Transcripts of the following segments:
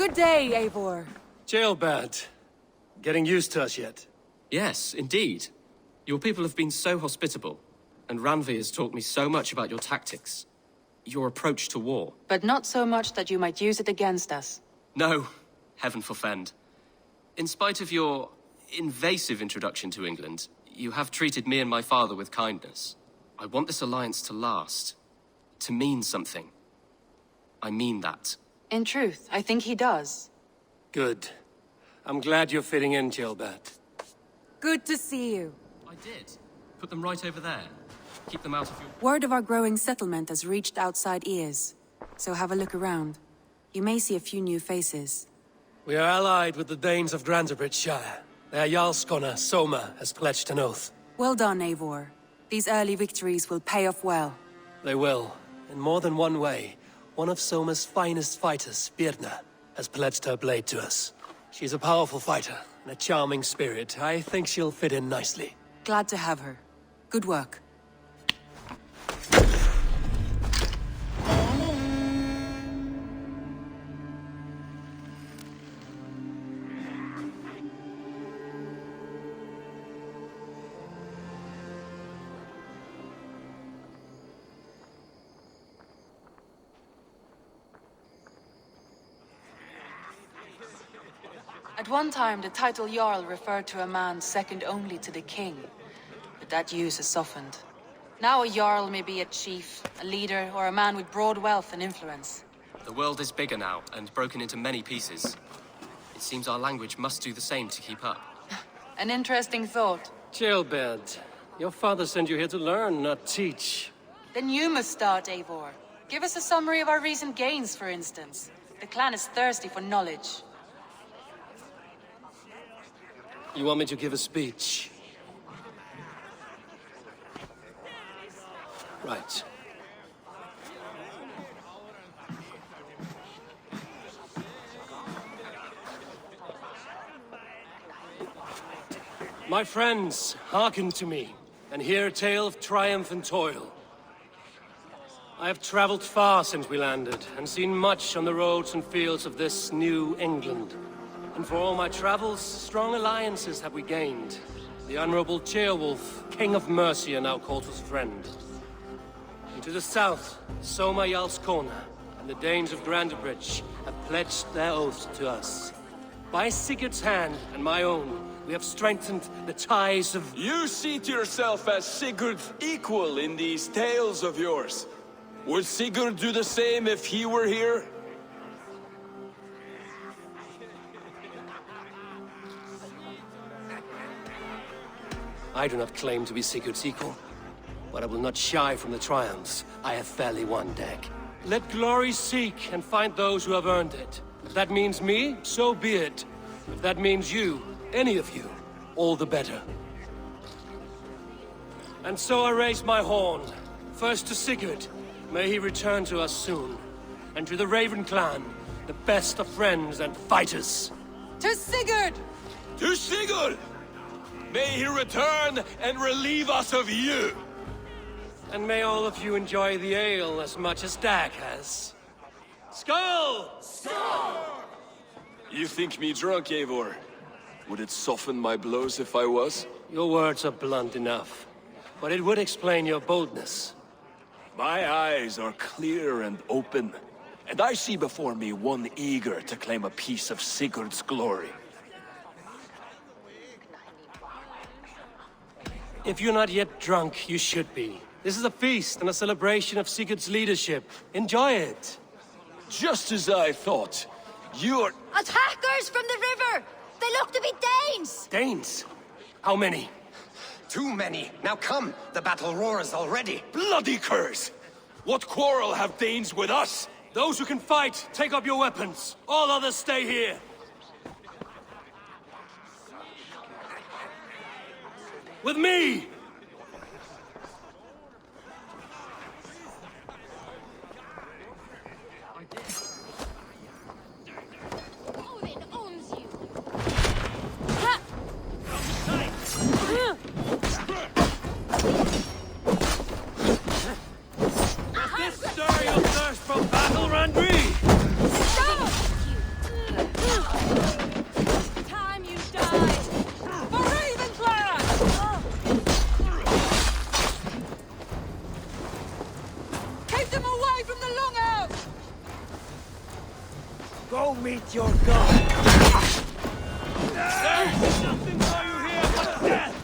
Good day, Eivor. Jailbird. Getting used to us yet? Yes, indeed. Your people have been so hospitable, and Randvi has taught me so much about your tactics. Your approach to war. But not so much that you might use it against us. No, heaven forfend. In spite of your invasive introduction to England, you have treated me and my father with kindness. I want this alliance to last, to mean something. I mean that. In truth, I think he does. Good. I'm glad you're fitting in, Jailbird. Good to see you. I did. Put them right over there. Keep them out of your... Word of our growing settlement has reached outside ears, so have a look around. You may see a few new faces. We are allied with the Danes of Grantebridgeshire. Their Jarlskona, Soma, has pledged an oath. Well done, Eivor. These early victories will pay off well. They will, in more than one way. One of Soma's finest fighters, Birna, has pledged her blade to us. She's a powerful fighter and a charming spirit. I think she'll fit in nicely. Glad to have her. Good work. At one time, the title Jarl referred to a man second only to the king. But that use has softened. Now a Jarl may be a chief, a leader, or a man with broad wealth and influence. The world is bigger now, and broken into many pieces. It seems our language must do the same to keep up. An interesting thought. Jailbird, your father sent you here to learn, not teach. Then you must start, Eivor. Give us a summary of our recent gains, for instance. The clan is thirsty for knowledge. You want me to give a speech? Right. My friends, hearken to me, and hear a tale of triumph and toil. I have traveled far since we landed, and seen much on the roads and fields of this new England. And for all my travels, strong alliances have we gained. The Honorable Ceolwulf, King of Mercia, now calls us friend. And to the south, Soma Jarlskona and the Danes of Grantebridge have pledged their oaths to us. By Sigurd's hand and my own, we have strengthened the ties of... You see to yourself as Sigurd's equal in these tales of yours. Would Sigurd do the same if he were here? I do not claim to be Sigurd's equal, but I will not shy from the triumphs I have fairly won, Dag. Let glory seek and find those who have earned it. If that means me, so be it. If that means you, any of you, all the better. And so I raise my horn, first to Sigurd, may he return to us soon, and to the Raven clan, the best of friends and fighters. To Sigurd! To Sigurd! May he return and relieve us of you! And may all of you enjoy the ale as much as Dag has. Skull! You think me drunk, Eivor? Would it soften my blows if I was? Your words are blunt enough, but it would explain your boldness. My eyes are clear and open, and I see before me one eager to claim a piece of Sigurd's glory. If you're not yet drunk, you should be. This is a feast and a celebration of Sigurd's leadership. Enjoy it. Just as I thought. You're... Attackers from the river! They look to be Danes! Danes? How many? Too many. Now come, the battle roars already. bloody curs! What quarrel have Danes with us? Those who can fight, take up your weapons. All others stay here. With me! Odin owns you! Does this stir your thirst for battle, Randvi? Stop! Go meet your god. There's nothing for you here but death!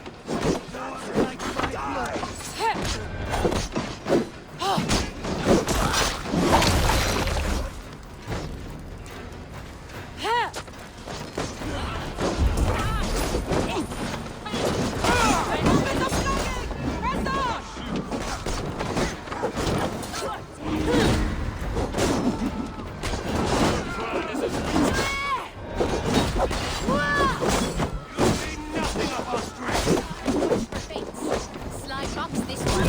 Slide rocks this one.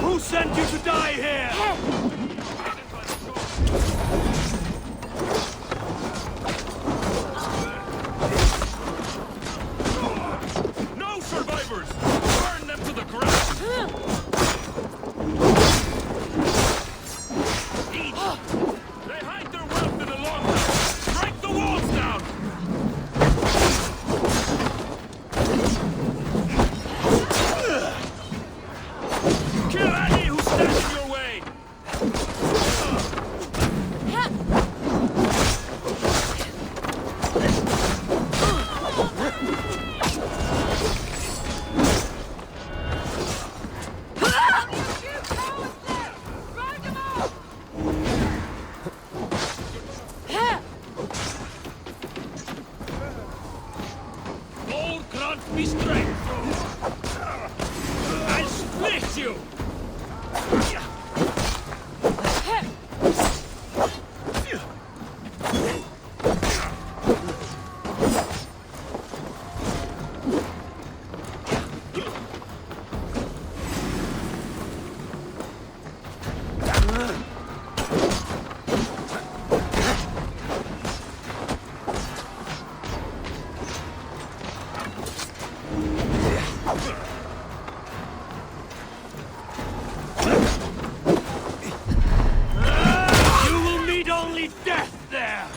Who sent you to die here? No survivors! Burn them to the ground! Eat! They hide their wealth in the longhouse! Break the walls down! Kill any who stands in your way! Lord grant me strength! I'll split you! You will meet only death there!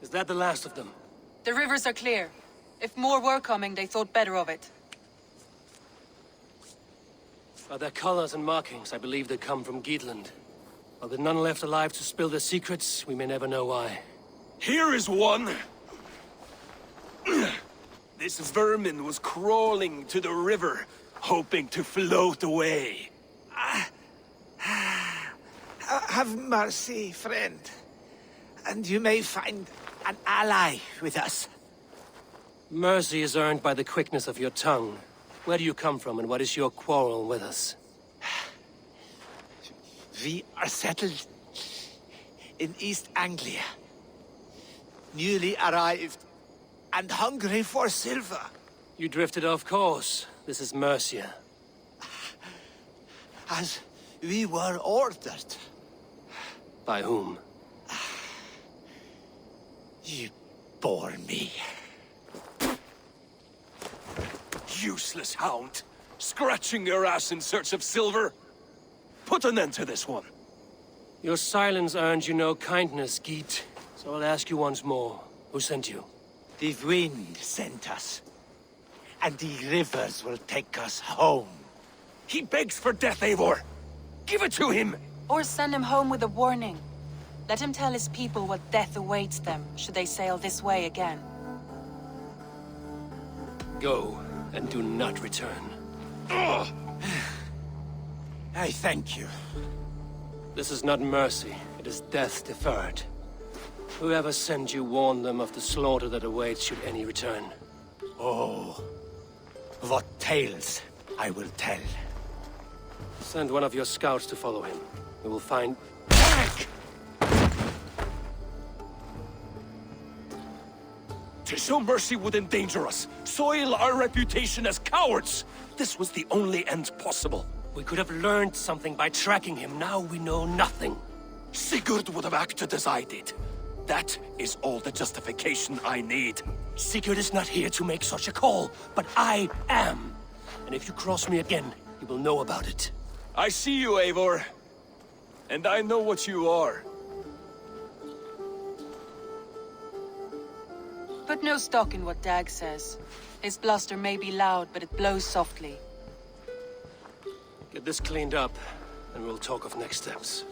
Is that the last of them? The rivers are clear. If more were coming, they thought better of it. By their colors and markings, I believe they come from Geatland. While there are none left alive to spill their secrets, we may never know why. Here is one! This vermin was crawling to the river, hoping to float away. Have mercy, friend. And you may find an ally with us. Mercy is earned by the quickness of your tongue. Where do you come from, and what is your quarrel with us? We are settled in East Anglia. Newly arrived and hungry for silver. You drifted off course. This is Mercia. As we were ordered. By whom? You bore me. Useless hound! Scratching your ass in search of silver! Put an end to this one! Your silence earned you no kindness, Geet. So I'll ask you once more. Who sent you? The wind sent us. And the rivers will take us home. He begs for death, Eivor! Give it to him! Or send him home with a warning. Let him tell his people what death awaits them, should they sail this way again. Go, and do not return. I thank you. This is not mercy, it is death deferred. Whoever sent you warned them of the slaughter that awaits should any return. Oh, what tales I will tell. Send one of your scouts to follow him. We will find... Back! 'Tis so mercy would endanger us, soil our reputation as cowards. This was the only end possible. We could have learned something by tracking him. Now we know nothing. Sigurd would have acted as I did. That is all the justification I need. Sigurd is not here to make such a call, but I am. And if you cross me again, you will know about it. I see you, Eivor. And I know what you are. Put no stock in what Dag says. His bluster may be loud, but it blows softly. Get this cleaned up, and we'll talk of next steps.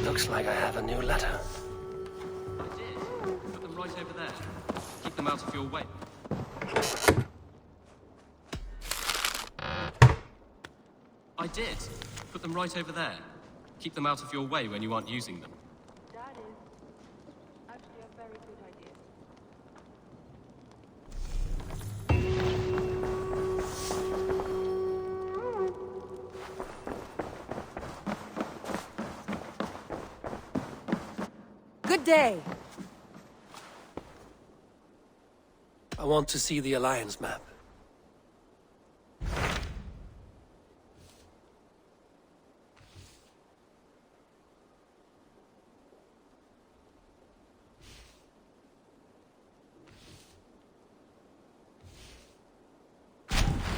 Looks like I have a new letter. I did. Put them right over there. Keep them out of your way. I did. Put them right over there. Keep them out of your way when you aren't using them. That is actually a very good idea. Good day. I want to see the Alliance map.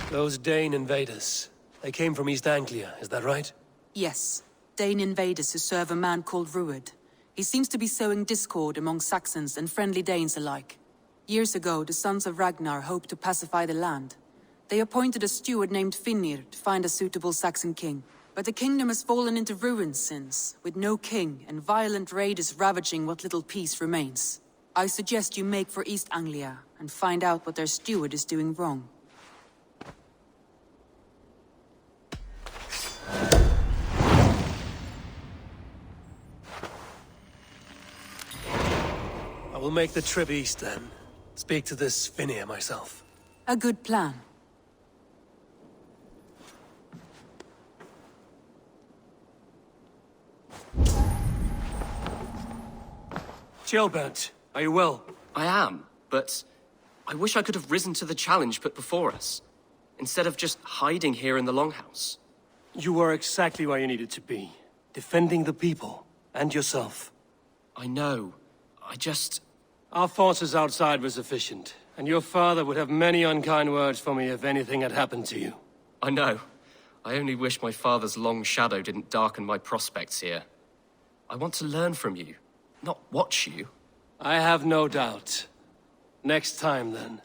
Those Dane invaders, they came from East Anglia, is that right? Yes. Dane invaders who serve a man called Rued. He seems to be sowing discord among Saxons and friendly Danes alike. Years ago, the sons of Ragnar hoped to pacify the land. They appointed a steward named Finnir to find a suitable Saxon king. But the kingdom has fallen into ruins since, with no king and violent raiders ravaging what little peace remains. I suggest you make for East Anglia and find out what their steward is doing wrong. I will make the trip east then. Speak to this Finnir myself. A good plan. Kjellbert, are you well? I am, but I wish I could have risen to the challenge put before us, instead of just hiding here in the Longhouse. You were exactly where you needed to be. Defending the people, and yourself. I know. I just... Our forces outside were sufficient, and your father would have many unkind words for me if anything had happened to you. I know. I only wish my father's long shadow didn't darken my prospects here. I want to learn from you, not watch you. I have no doubt. Next time, then.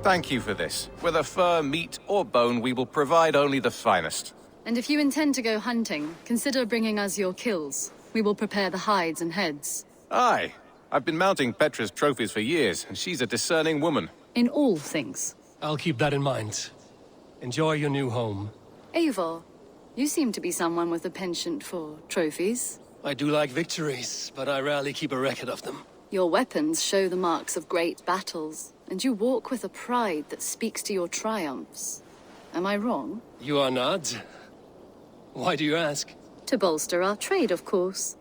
Thank you for this. Whether fur, meat, or bone, we will provide only the finest. And if you intend to go hunting, consider bringing us your kills. We will prepare the hides and heads. Aye. I've been mounting Petra's trophies for years, and she's a discerning woman. In all things. I'll keep that in mind. Enjoy your new home. Eivor, you seem to be someone with a penchant for trophies. I do like victories, but I rarely keep a record of them. Your weapons show the marks of great battles, and you walk with a pride that speaks to your triumphs. Am I wrong? You are not. Why do you ask? To bolster our trade, of course.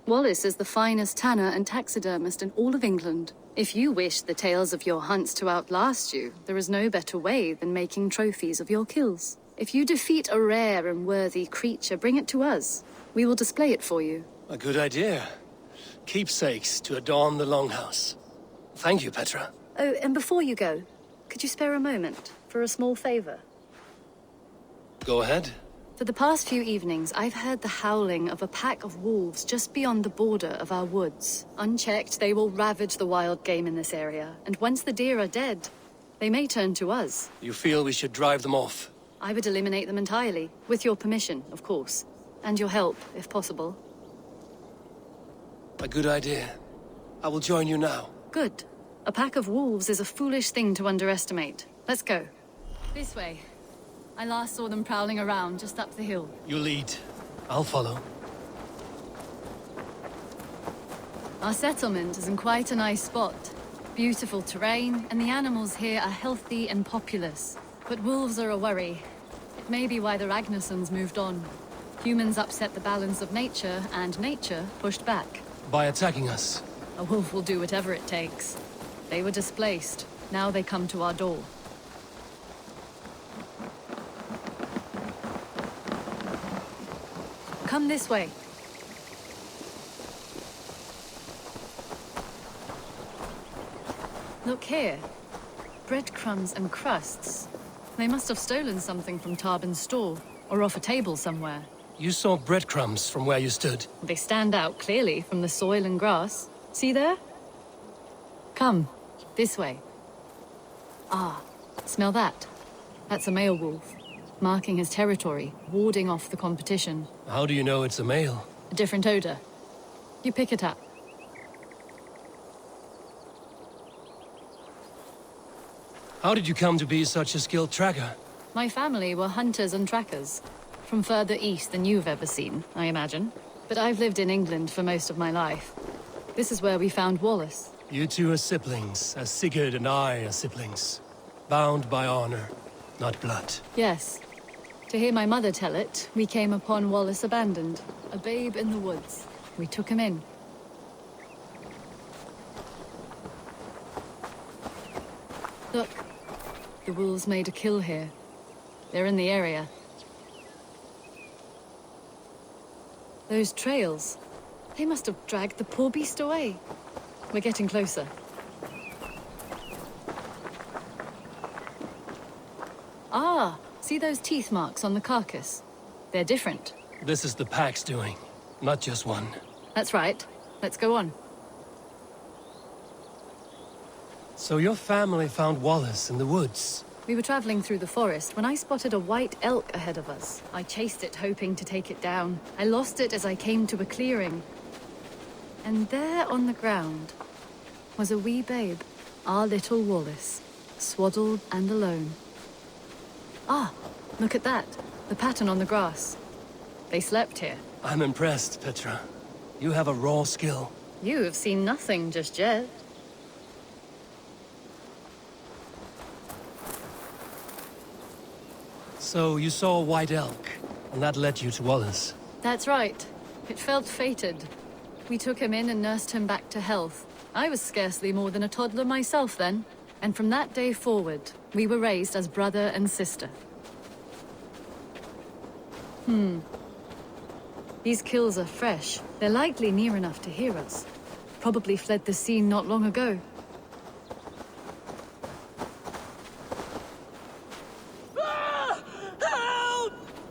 Wallace is the finest tanner and taxidermist in all of England. If you wish the tales of your hunts to outlast you, there is no better way than making trophies of your kills. If you defeat a rare and worthy creature, bring it to us. We will display it for you. A good idea. Keepsakes to adorn the longhouse. Thank you, Petra. Oh, and before you go, could you spare a moment for a small favor? Go ahead. For the past few evenings, I've heard the howling of a pack of wolves just beyond the border of our woods. Unchecked, they will ravage the wild game in this area, and once the deer are dead, they may turn to us. You feel we should drive them off? I would eliminate them entirely, with your permission, of course. And your help, if possible. A good idea. I will join you now. Good. A pack of wolves is a foolish thing to underestimate. Let's go. This way. I last saw them prowling around just up the hill. You lead. I'll follow. Our settlement is in quite a nice spot. Beautiful terrain, and the animals here are healthy and populous. But wolves are a worry. It may be why the Ragnarsons moved on. Humans upset the balance of nature, and nature pushed back. By attacking us? A wolf will do whatever it takes. They were displaced. Now they come to our door. Come this way. Look here. Breadcrumbs and crusts. They must have stolen something from Tarbin's store, or off a table somewhere. You saw breadcrumbs from where you stood. They stand out clearly from the soil and grass. See there? Come, this way. Ah, smell that? That's a male wolf, marking his territory, warding off the competition. How do you know it's a male? A different odor. You pick it up. How did you come to be such a skilled tracker? My family were hunters and trackers. From further east than you've ever seen, I imagine. But I've lived in England for most of my life. This is where we found Wallace. You two are siblings, as Sigurd and I are siblings. Bound by honor, not blood. Yes. To hear my mother tell it, we came upon Wallace abandoned, a babe in the woods. We took him in. Look, the wolves made a kill here. They're in the area. Those trails, they must have dragged the poor beast away. We're getting closer. Ah, see those teeth marks on the carcass? They're different. This is the pack's doing, not just one. That's right. Let's go on. So your family found Wallace in the woods? We were traveling through the forest when I spotted a white elk ahead of us. I chased it, hoping to take it down. I lost it as I came to a clearing. And there on the ground was a wee babe, our little Wallace, swaddled and alone. Ah, look at that. The pattern on the grass. They slept here. I'm impressed, Petra. You have a raw skill. You have seen nothing just yet. So you saw a white elk, and that led you to Wallace. That's right. It felt fated. We took him in and nursed him back to health. I was scarcely more than a toddler myself then. And from that day forward, we were raised as brother and sister. These kills are fresh. They're likely near enough to hear us. Probably fled the scene not long ago.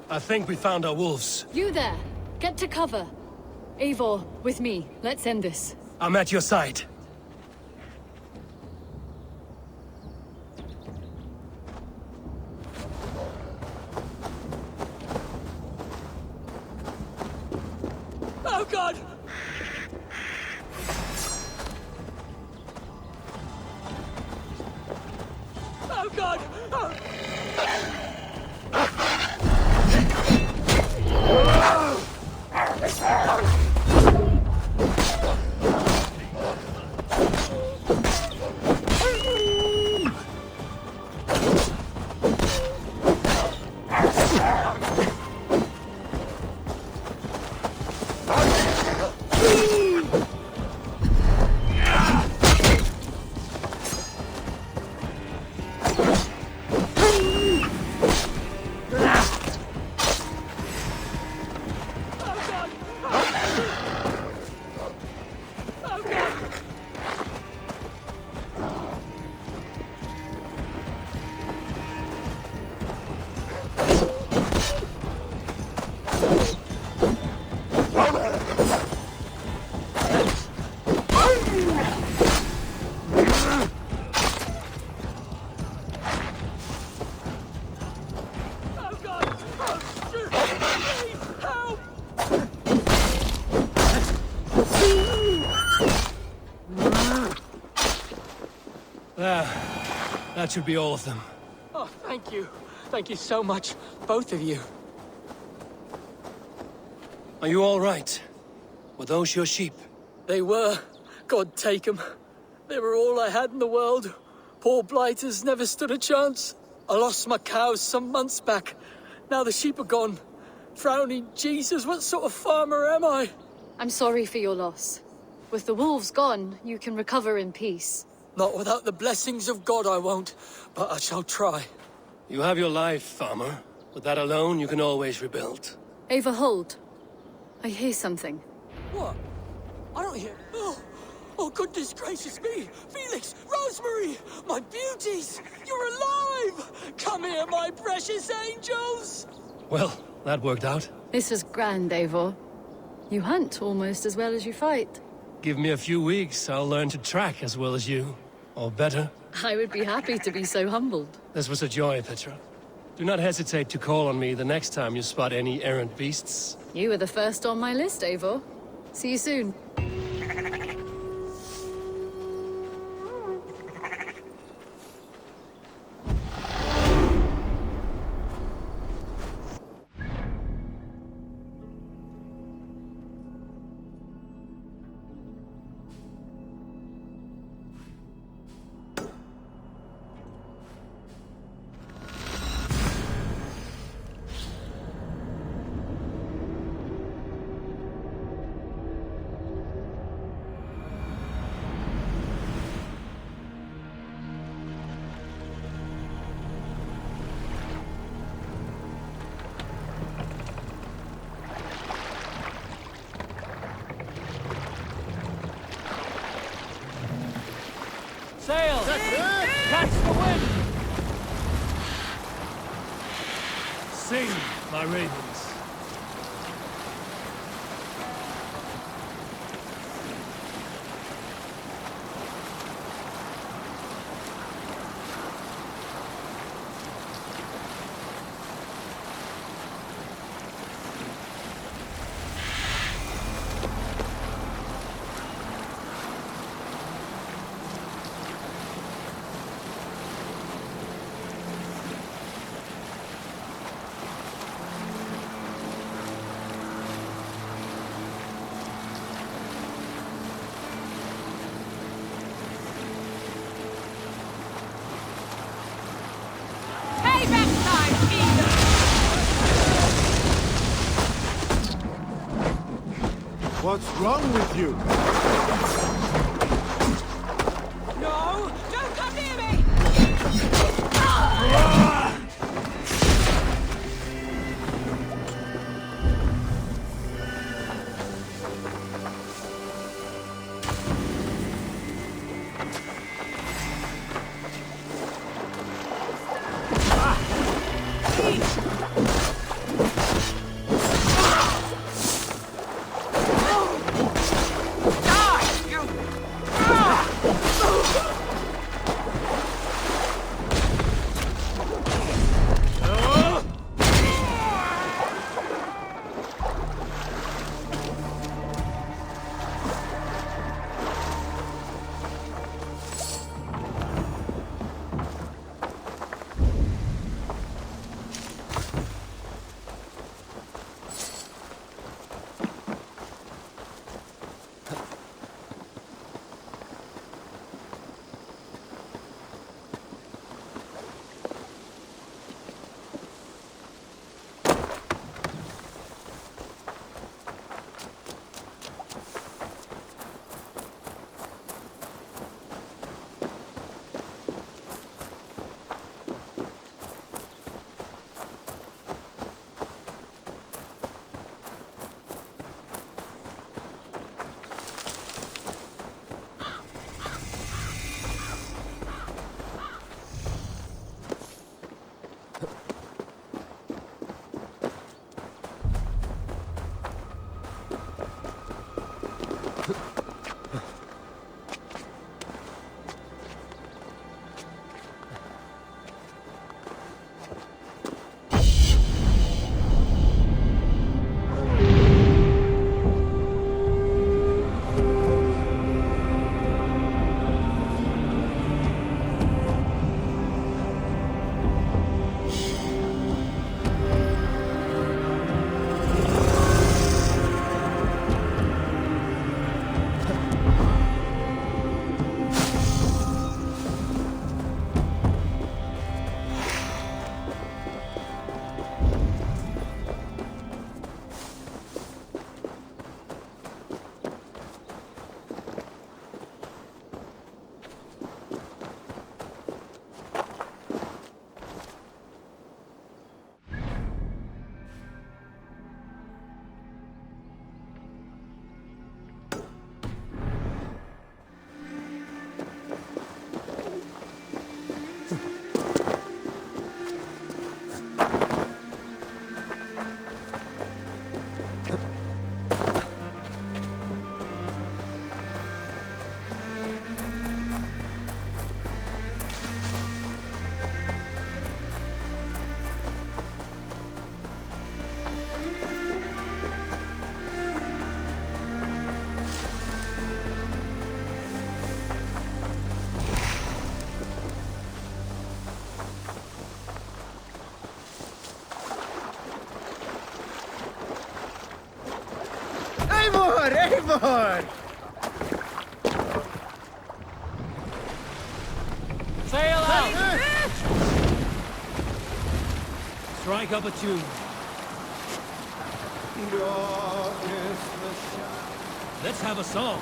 I think we found our wolves. You there! Get to cover! Eivor, with me. Let's end this. I'm at your side. Oh, God! Oh, God! Oh. That should be all of them. Oh, thank you. Thank you so much, both of you. Are you all right? Were those your sheep? They were. God take them. They were all I had in the world. Poor blighters never stood a chance. I lost my cows some months back. Now the sheep are gone. Frowning Jesus, what sort of farmer am I? I'm sorry for your loss. With the wolves gone, you can recover in peace. Not without the blessings of God I won't, but I shall try. You have your life, farmer. With that alone, you can always rebuild. Ava, hold. I hear something. What? I don't hear... Oh, goodness gracious me! Felix! Rosemary! My beauties! You're alive! Come here, my precious angels! Well, that worked out. This is grand, Eivor. You hunt almost as well as you fight. Give me a few weeks, I'll learn to track as well as you. Or better. I would be happy to be so humbled. This was a joy, Petra. Do not hesitate to call on me the next time you spot any errant beasts. You were the first on my list, Eivor. See you soon. Sail! Catch the wind! Sing, my ravens. What's wrong with you? No! Don't come near me! Overboard! Sail out! Strike up a tune. Let's have a song.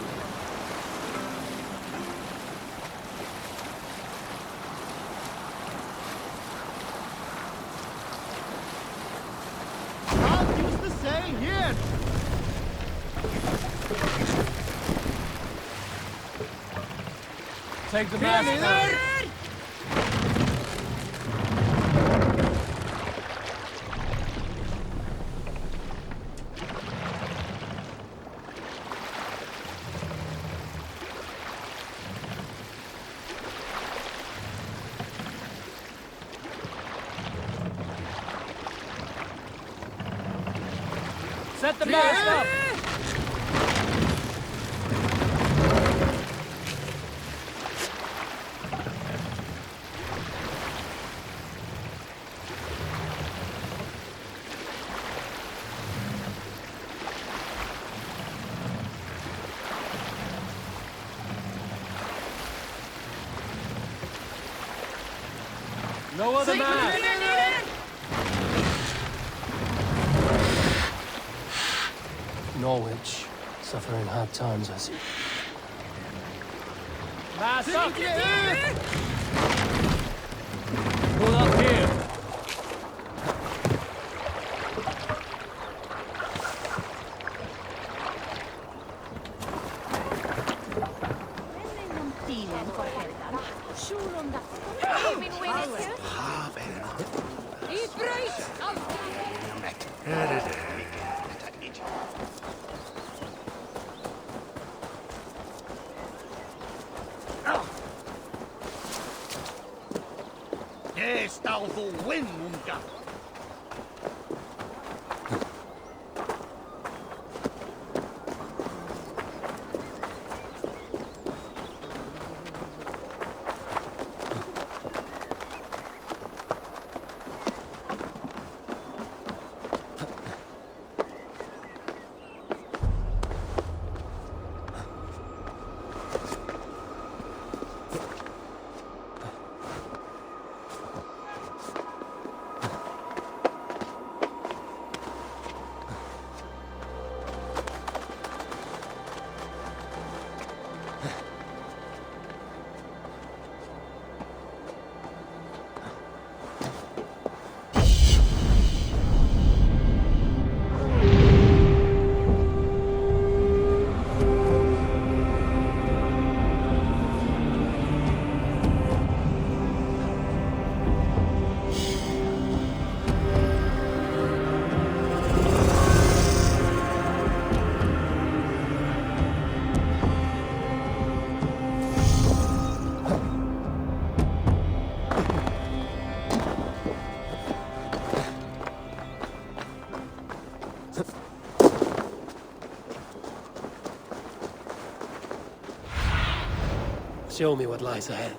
Can't use the sail here! Take the mast out. Set the mast up! No other mast! Norwich, suffering hard times, I see. Mast up! Pull up here! Yes, thou will win, Munga. Show me what lies ahead.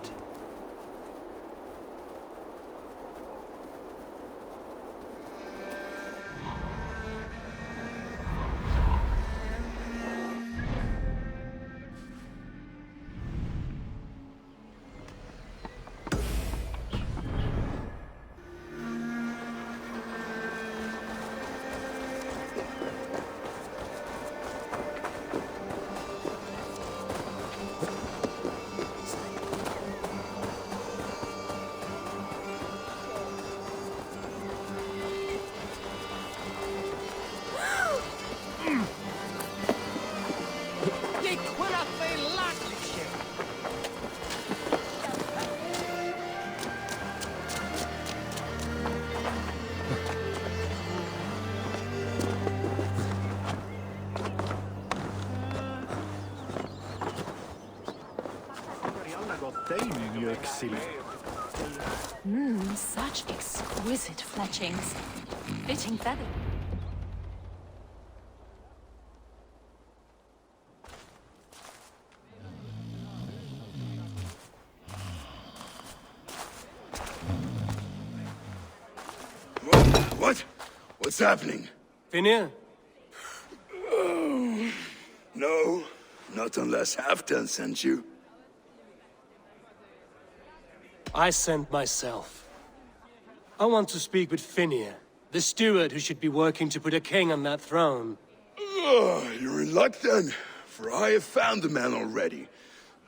Such exquisite fletchings. Fitting feather. What? What's happening? Finir? No, not unless Halfdan sent you. I sent myself. I want to speak with Finir, the steward who should be working to put a king on that throne. You're in luck then, for I have found the man already.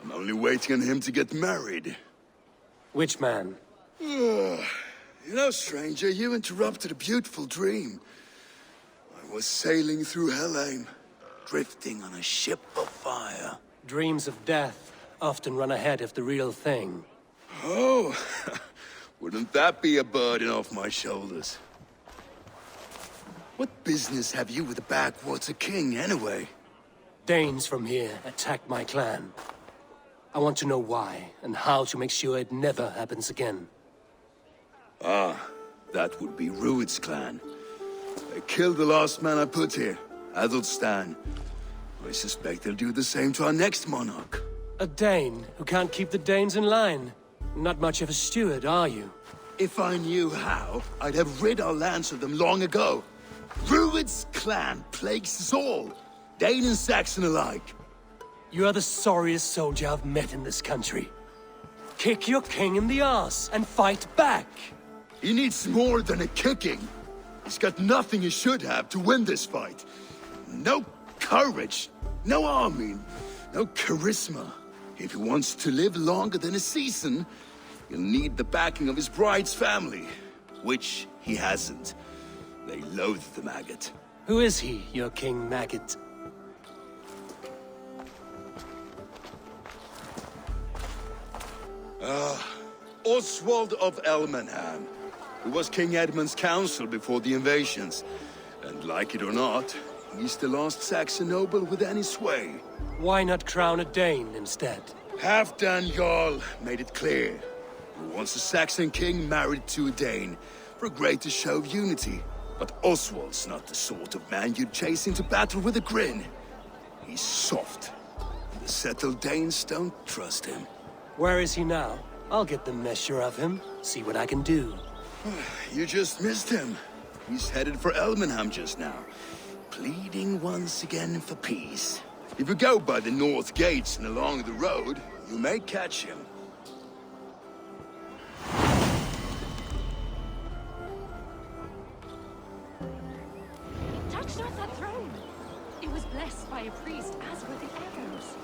I'm only waiting on him to get married. Which man? You know, stranger, you interrupted a beautiful dream. I was sailing through Helheim, drifting on a ship of fire. Dreams of death often run ahead of the real thing. Oh, wouldn't that be a burden off my shoulders? What business have you with the backwater king, anyway? Danes from here attacked my clan. I want to know why, and how to make sure it never happens again. Ah, that would be Rued's clan. They killed the last man I put here, Adelstan. I suspect they'll do the same to our next monarch. A Dane who can't keep the Danes in line. Not much of a steward, are you? If I knew how, I'd have rid our lands of them long ago. Rued's clan plagues us all, Dane and Saxon alike. You are the sorriest soldier I've met in this country. Kick your king in the arse and fight back! He needs more than a kicking. He's got nothing he should have to win this fight. No courage, no army, no charisma. If he wants to live longer than a season, he'll need the backing of his bride's family, which he hasn't. They loathe the maggot. Who is he, your King Maggot? Oswald of Elmenham, who was King Edmund's counsel before the invasions. And like it or not, he's the last Saxon noble with any sway. Why not crown a Dane instead? Halfdan Jarl made it clear. He wants a Saxon king married to a Dane, for a greater show of unity. But Oswald's not the sort of man you'd chase into battle with a grin. He's soft. The settled Danes don't trust him. Where is he now? I'll get the measure of him, see what I can do. You just missed him. He's headed for Elmenham just now, pleading once again for peace. If you go by the north gates and along the road, you may catch him. Touch not that throne! It was blessed by a priest, as were the arrows.